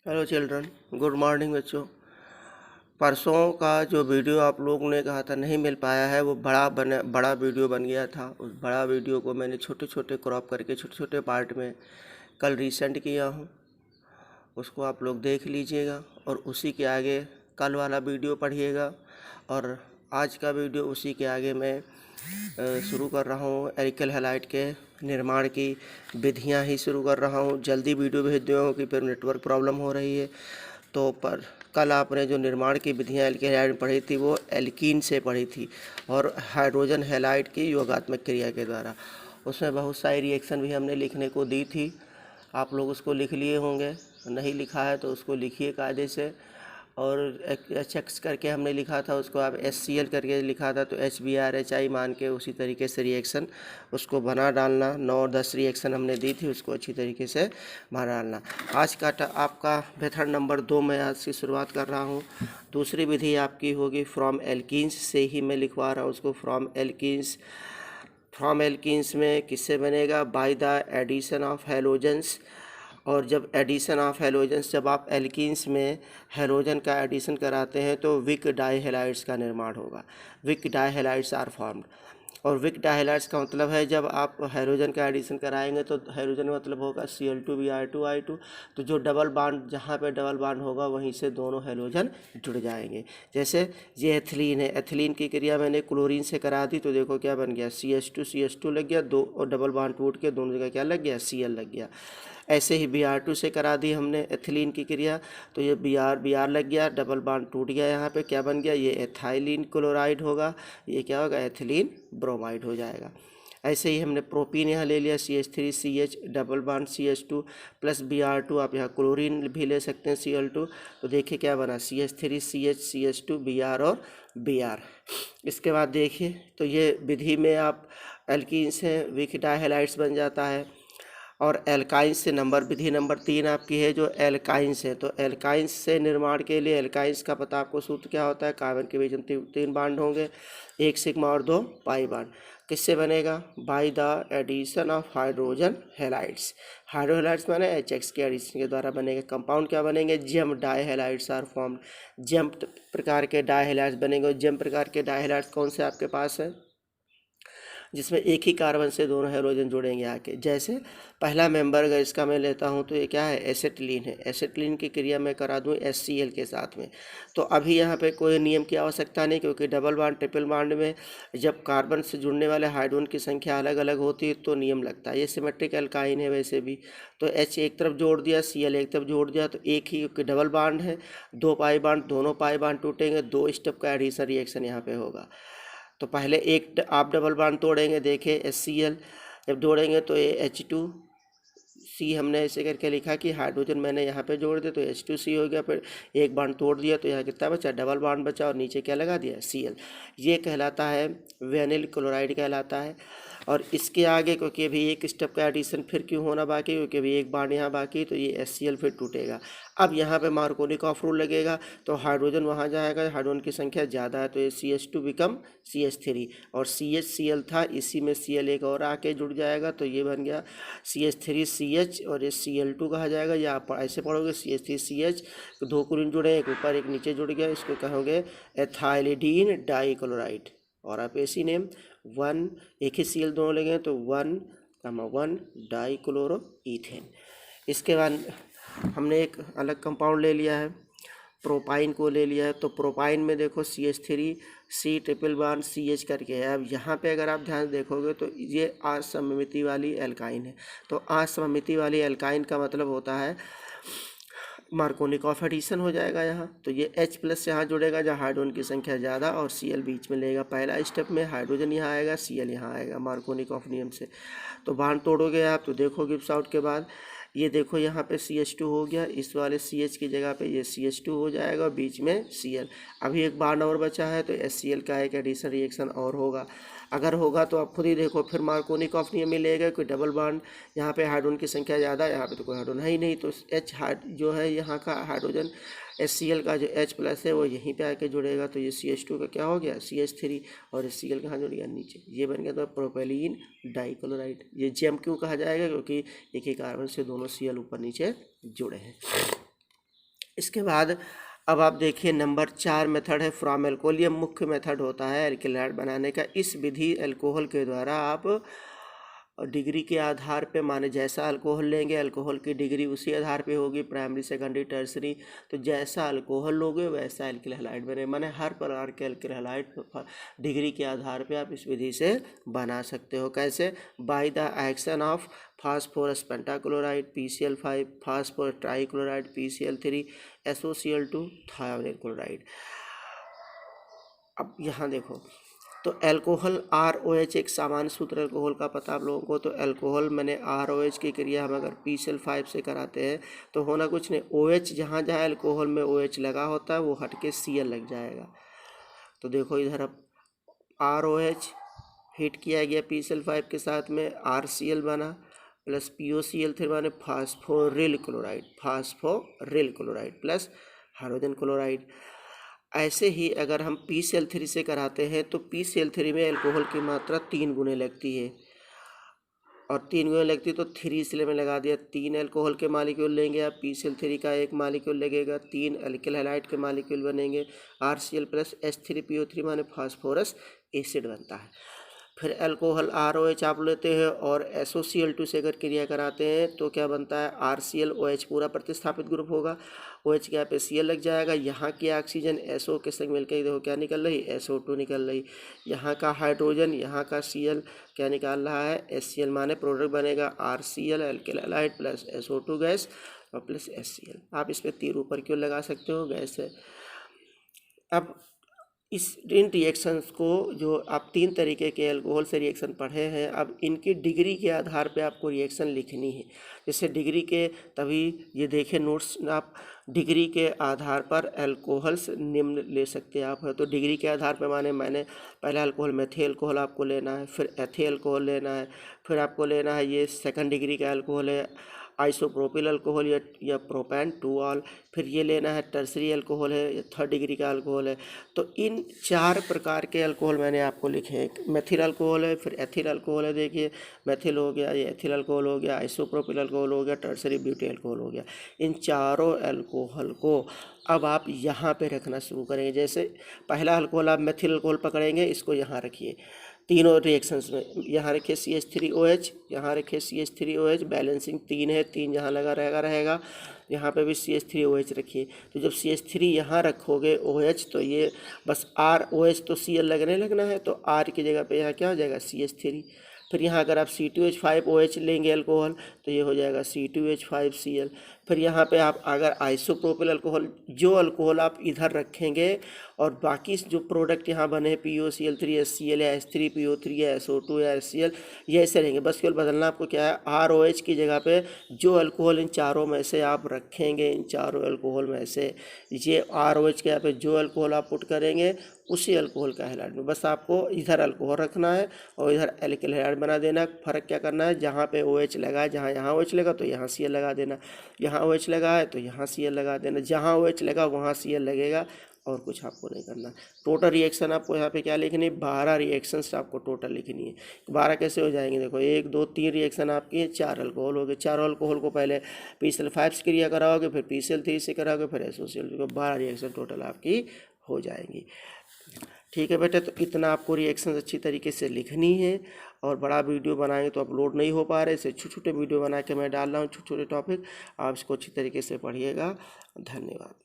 Hello children, good morning बच्चों। परसों का जो वीडियो आप लोगों ने कहा था नहीं मिल पाया है, वो बड़ा वीडियो बन गया था। उस बड़ा वीडियो को मैंने छोटे छोटे क्रॉप करके छोटे छोटे पार्ट में कल रीसेंड किया हूँ। उसको आप लोग देख लीजिएगा और उसी के आगे कल वाला वीडियो पढ़िएगा। और आज का वीडियो उसी के आगे मैं शुरू कर रहा हूँ। एल्किल हैलाइड के निर्माण की विधियाँ ही शुरू कर रहा हूँ। जल्दी वीडियो भेज दिया हूँ कि फिर नेटवर्क प्रॉब्लम हो रही है। तो पर कल आपने जो निर्माण की विधियाँ एल्किल हैलाइड में पढ़ी थी वो एल्कीन से पढ़ी थी और हाइड्रोजन हैलाइड की योगात्मक क्रिया के द्वारा। उसमें बहुत सारी रिएक्शन भी हमने लिखने को दी थी। आप लोग उसको लिख लिए होंगे, नहीं लिखा है तो उसको लिखिए कायदे से। और एच एक्स करके हमने लिखा था, उसको आप एस सी एल करके लिखा था तो H B R H I मान के उसी तरीके से रिएक्शन उसको बना डालना। 9 और 10 रिएक्शन हमने दी थी, उसको अच्छी तरीके से बना डालना। आज का आपका मेथड नंबर 2 मैं आज से शुरुआत कर रहा हूँ। दूसरी विधि आपकी होगी फ्रॉम एल्कीन्स से ही मैं लिखवा रहा हूँ उसको। फ्रॉम एल्कीन्स में किससे बनेगा? By the addition of halogens. और जब एडिशन ऑफ हैलोजेंस, जब आप एल्कीन्स में हैलोजन का एडिशन कराते हैं तो विक डाइहैलाइड्स का निर्माण होगा। Vic dihalides are formed. और विक डाइहैलाइड्स का मतलब है जब आप हैलोजन का एडिशन कराएंगे तो हैलोजन मतलब होगा Cl2Br2I2। तो जो डबल बांड, जहाँ पे डबल बांड होगा वहीं से दोनों हैलोजन जुड़ जाएंगे। जैसे ये एथिलीन है, एथिलीन की क्रिया मैंने क्लोरीन से करा दी तो देखो क्या बन गया, CH2 लग गया, दो और डबल बांड टूट के दोनों जगह क्या लग गया, Cl लग गया। ऐसे ही Br2 से करा दी हमने एथिलीन की क्रिया तो ये Br लग गया, डबल बांड टूट गया, यहाँ पे क्या बन गया, ये एथाइलिन क्लोराइड होगा, ये क्या होगा, एथिलीन ब्रोमाइड हो जाएगा। ऐसे ही हमने प्रोपीन यहाँ ले लिया, CH3CH double bond CH2 plus Br2, आप यहाँ क्लोरीन भी ले सकते हैं Cl2। तो देखिए क्या बना, CH3CH CH2 Br और Br। इसके बाद देखिए तो ये विधि में आप एल्कीन्स हैं, विक डाइहैलाइड्स बन जाता है। और एल्काइंस से विधि नंबर 3 आपकी है जो एल्काइंस है। तो एल्काइंस से निर्माण के लिए एल्काइंस का पता आपको सूत्र क्या होता है, कार्बन के बीच में 3 बांड होंगे, 1 सिग्मा और 2 पाई बांड। किससे बनेगा? By the addition of hydrogen halides. Hydrohalides माने HX के एडिशन के द्वारा बनेगा। कंपाउंड क्या बनेंगे? Gem dihalides are formed. Gem प्रकार के डाइहैलाइड्स बनेंगे। जेम प्रकार के डाइहैलाइड्स कौन से आपके पास है? जिसमें एक ही कार्बन से दोनों हाइड्रोजन जुड़ेंगे आके। जैसे पहला मेंबर अगर इसका मैं लेता हूँ तो ये क्या है, एसेटिलीन है। एसेटिलीन की क्रिया मैं करा दूँ HCl के साथ में। तो अभी यहाँ पे कोई नियम की आवश्यकता नहीं, क्योंकि डबल बांड ट्रिपल बांड में जब कार्बन से जुड़ने वाले हाइड्रोजन की संख्या अलग अलग होती है तो नियम लगता है। ये सिमेट्रिक एल्काइन है वैसे भी। तो H एक तरफ जोड़ दिया, Cl एक तरफ जोड़ दिया, तो एक ही डबल बांड है, 2 पाई बांड, दोनों पाई बांड टूटेंगे, 2 स्टेप का एडिशन रिएक्शन यहाँ पे होगा। तो पहले एक आप डबल बांड तोड़ेंगे, देखिए HCl जब जोड़ेंगे तो ये H2C हमने ऐसे करके लिखा कि हाइड्रोजन मैंने यहाँ पे जोड़ दिया तो H2C हो गया। फिर एक बांड तोड़ दिया तो यहाँ कितना बचा, डबल बांड बचा, और नीचे क्या लगा दिया, Cl। ये कहलाता है वेनिल क्लोराइड कहलाता है। और इसके आगे क्योंकि अभी एक स्टेप का एडिशन फिर क्यों होना बाकी, क्योंकि अभी एक बांड यहाँ बाकी, तो ये HCl फिर टूटेगा। अब यहाँ पे मार्कोनिकॉफ रूल लगेगा तो हाइड्रोजन वहाँ जाएगा, हाइड्रोजन की संख्या ज़्यादा है तो ये CH2 बिकम CH3, और CHCl था, इसी में Cl एक और आके जुड़ जाएगा तो ये बन गया CH3CH, और ये Cl2 कहा जाएगा। या आप ऐसे पढ़ोगे CH3CH, दो क्लोरीन जुड़े, एक ऊपर एक नीचे जुड़ गया, इसको कहोगे एथाइलिडीन डाइक्लोराइड। और आप ऐसी नेम 1, एक ही Cl दोनों लगे तो 1,1 डाइक्लोरो ईथेन। इसके बाद हमने एक अलग कंपाउंड ले लिया है, प्रोपाइन को ले लिया है। तो प्रोपाइन में देखो CH3C ट्रिपल बांड CH करके है। अब यहाँ पे अगर आप ध्यान देखोगे तो ये असममिति वाली एल्काइन है। तो असममिति वाली एल्काइन का मतलब होता है मार्कोनिकॉफ एडिशन हो जाएगा यहाँ। तो ये H प्लस यहाँ जुड़ेगा जहाँ हाइड्रोजन की संख्या ज़्यादा, और Cl बीच में लेगा। पहला स्टेप में हाइड्रोजन यहाँ आएगा, Cl यहाँ आएगा मार्कोनिकॉफ नियम से। तो बांड तोड़ोगे आप तो देखो गिब्स आउट के बाद ये देखो यहाँ पे CH2 हो गया, इस वाले CH की जगह पे ये CH2 हो जाएगा और बीच में Cl। अभी एक बांड और बचा है तो HCl का एक एडिशन रिएक्शन और होगा। अगर होगा तो आप खुद ही देखो, फिर मार्कोनिकॉफ नियम मिलेगा। कोई डबल बांड, यहाँ पे हाइड्रोजन की संख्या ज़्यादा, यहाँ पे तो कोई हाइड्रोजन है ही नहीं, तो H जो है यहाँ का हाइड्रोजन HCl का जो H प्लस है वो यहीं पे आके जुड़ेगा। तो ये CH2 का क्या हो गया, CH3, और Cl कहाँ जुड़ गया, नीचे। ये बन गया तो प्रोपेलीन डाइक्लोराइड। ये जेम क्यों कहा जाएगा, क्योंकि एक ही कार्बन से दोनों Cl ऊपर नीचे जुड़े हैं। इसके बाद अब आप देखिए नंबर 4 मेथड है फ्रॉम एल्कोहल। ये मुख्य मेथड होता है एल्किल हैलाइड बनाने का। इस विधि अल्कोहल के द्वारा आप डिग्री के आधार पे, माने जैसा अल्कोहल लेंगे अल्कोहल की डिग्री उसी आधार पे होगी, प्राइमरी सेकेंडरी टर्सरी, तो जैसा अल्कोहल लोगे वैसा एल्किल हैलाइड बने। माने हर प्रकार के एल्किल हैलाइड डिग्री के आधार पे आप इस विधि से बना सकते हो। कैसे? By the action of phosphorus pentachloride PCl5, phosphorus trichloride PCl3, SOCl2 thionyl chloride. अब यहाँ देखो, तो अल्कोहल ROH एक सामान्य सूत्र अल्कोहल का पता आप लोगों को। तो अल्कोहल मैंने ROH की क्रिया हम अगर PCl5 से कराते हैं तो होना कुछ नहीं, OH जहाँ जहाँ अल्कोहल में OH लगा होता है वो हट के Cl लग जाएगा। तो देखो इधर अब ROH हिट किया गया PCl5 के साथ में, RCl बना प्लस POCl3 माने फास्फोरिल क्लोराइड प्लस हाइड्रोजन क्लोराइड। ऐसे ही अगर हम PCl3 से कराते हैं तो PCl3 में अल्कोहल की मात्रा 3 गुने लगती है, और 3 गुने लगती है तो 3 इसलिए में लगा दिया। 3 अल्कोहल के मालिक्यूल लेंगे आप, PCl3 का 1 मालिक्यूल लगेगा, 3 एल्किल हैलाइड के मालिक्यूल बनेंगे, RCl प्लस H3PO3 माने फास्फोरस एसिड बनता है। फिर अल्कोहल ROH आप लेते हैं और SOCl2 से अगर क्रिया कराते हैं तो क्या बनता है, RClOH पूरा प्रतिस्थापित ग्रुप होगा, OH के यहाँ पे Cl लग जाएगा। यहाँ की ऑक्सीजन SO के संग मिलकर देखो क्या निकल रही, SO2 निकल रही। यहाँ का हाइड्रोजन, यहाँ का Cl क्या निकाल रहा है, HCl, माने प्रोडक्ट बनेगा RCl alkyl halide plus SO2 gas और प्लस HCl। आप इस पर तीर ऊपर क्यों लगा सकते हो, गैस है। अब इन रिएक्शंस को जो आप 3 तरीके के अल्कोहल से रिएक्शन पढ़े हैं, अब इनकी डिग्री के आधार पे आपको रिएक्शन लिखनी है। जैसे डिग्री के, तभी ये देखें नोट्स, आप डिग्री के आधार पर अल्कोहल्स निम्न ले सकते हैं आप। तो डिग्री के आधार पर मैंने पहला अल्कोहल मेथिल अल्कोहल आपको लेना है, फिर एथिल अल्कोहल लेना है, फिर आपको लेना है ये सेकंड डिग्री का अल्कोहल है आइसोप्रोपिल अल्कोहल या प्रोपेन 2-ऑल, फिर ये लेना है टर्सरी अल्कोहल है या थर्ड डिग्री का अल्कोहल है। तो इन 4 प्रकार के अल्कोहल मैंने आपको लिखे हैं। मेथिल अल्कोहल है, फिर एथिल अल्कोहल है, देखिए मेथिल हो गया, ये एथिल अल्कोहल हो गया, आइसोप्रोपिल अल्कोहल हो गया, टर्सरी ब्यूटी अल्कोहल हो गया। इन चारों अल्कोहल को अब आप यहाँ पे रखना शुरू करेंगे। जैसे पहला अल्कोहल आप मेथिल अल्कोहल पकड़ेंगे, इसको यहाँ रखिए तीनों रिएक्शंस में, यहाँ रखिए CH3OH, यहाँ रखिए CH3OH, बैलेंसिंग 3 है, 3 जहाँ लगा रहेगा, यहाँ पे भी CH3OH रखिए। तो जब CH3 यहाँ रखोगे OH, तो ये बस ROH तो Cl लगना है, तो R की जगह पे यहाँ क्या हो जाएगा, CH3। फिर यहाँ अगर आप C2H5OH लेंगे अल्कोहल तो ये हो जाएगा C2H5Cl। फिर यहाँ पे आप अगर आइसोप्रोपिल अल्कोहल, जो अल्कोहल आप इधर रखेंगे और बाकी जो प्रोडक्ट यहाँ बने POCl3 HCl या H3PO3 या SO2 या HCl, ये ऐसे रहेंगे। बस केवल बदलना आपको क्या है, ROH की जगह पे जो अल्कोहल इन चारों में से आप रखेंगे, इन चारों अल्कोहल में से ये ROH के यहाँ पे जो अल्कोहल आप पुट करेंगे उसी अल्कोहल का हैलाइड में, बस आपको इधर अल्कोहल रखना है और इधर एल्किल हैलाइड बना देना। फ़र्क क्या करना है, जहाँ पे OH लगा है, जहाँ यहाँ OH लगा तो यहाँ Cl लगा देना, यहाँ OH लगा है तो यहाँ Cl लगा देना, जहाँ OH लगा वहाँ Cl लगेगा, और कुछ आपको नहीं करना। टोटल रिएक्शन आपको यहाँ पे क्या लिखनी है, 12 रिएक्शंस आपको टोटल लिखनी है। 12 कैसे हो जाएंगे, देखो 1 2 3 रिएक्शन आपकी 4 अल्कोहल हो गए। 4 अल्कोहल को पहले PCl5 से क्रिया कराओगे, फिर PCl3 से कराओगे, फिर SOCl2, 12 रिएक्शन टोटल आपकी हो जाएंगी। ठीक है बेटा, तो इतना आपको रिएक्शन अच्छी तरीके से लिखनी है। और बड़ा वीडियो बनाएंगे तो अपलोड नहीं हो पा रहे, इसे छोटे छोटे वीडियो बना के मैं डाल रहा हूँ, छोटे छोटे टॉपिक, आप इसको अच्छी तरीके से पढ़िएगा। धन्यवाद।